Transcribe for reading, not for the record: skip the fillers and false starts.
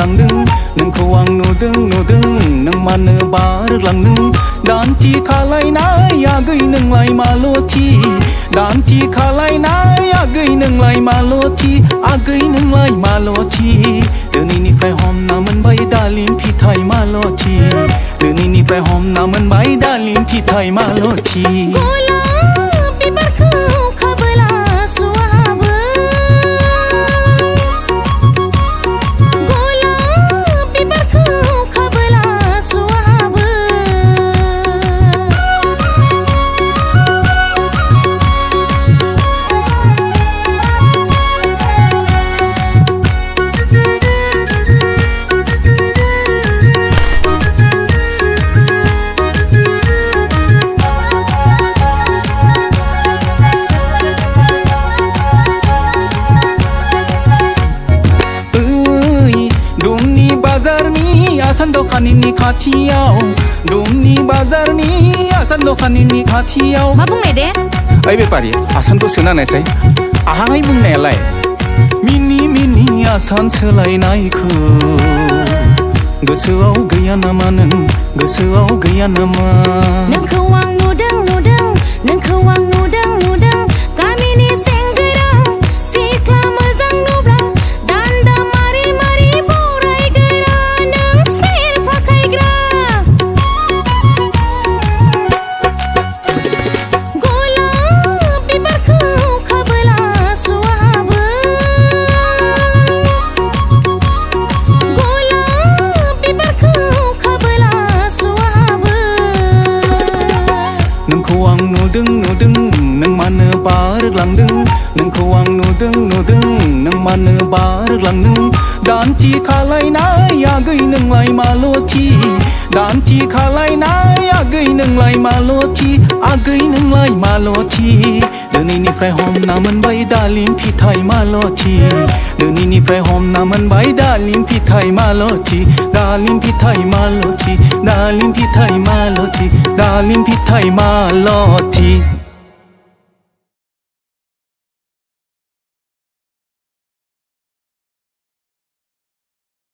लांदों नोंखौ आं नुदों नों मानो बारलांदों दान्थि खालायनाय आगै नोंलाय माल'थि दान्थि खालायनाय आगै नोंलाय माल'थि आगै नोंलाय माल'थि दिनैनिफ्राय हमना मोनबाय दालिम फिथाइ माल'थि दिनैनिफ्राय हमना मोनबाय दालिम फिथाइ माल'थि आसान दखाननि खाथियाव दुमनि बाजारनि आसान दखाननि खाथियाव मा बुंनाय दे ओइ बेपारि आसानखौ सोना नायसाय आहाय बुंनायालाय मिनि मिनि आसान सोलायनायखौ गोसोआव गैया नामा नों गोसोआव गैया नामा नोंखौ आं नुदों नोंखौ आं नुदों गामिनि सेंग्रा सिख्ला मोजां नुब्ला दान्दा मारि मारि बरायग्रा नों सेर फाखायग्रा गलाब बिबारखौ खाबोला सुवा हाबो गलाब बिबारखौ खाबोला सुवा हाबो नोंखौ आं नुदों नों मानो बारलांदों नोंखौ आं नुदों नों मानो बारलांदों दान्थि खालायनाय आगै नोंलाय माल'थि दान्थि खालायनाय आगै नोंलाय माल'थि आगै नोंलाय माल'थि दिनैनिफ्राय हमना मोनबाय दालिम फिथाइ माल'थि दिनैनिफ्राय हमना मोनबाय दालिम फिथाइ माल'थि दालिम फिथाइ माल'थि दालिम फिथाइ माल'थि दालिम फिथाइ माल'थि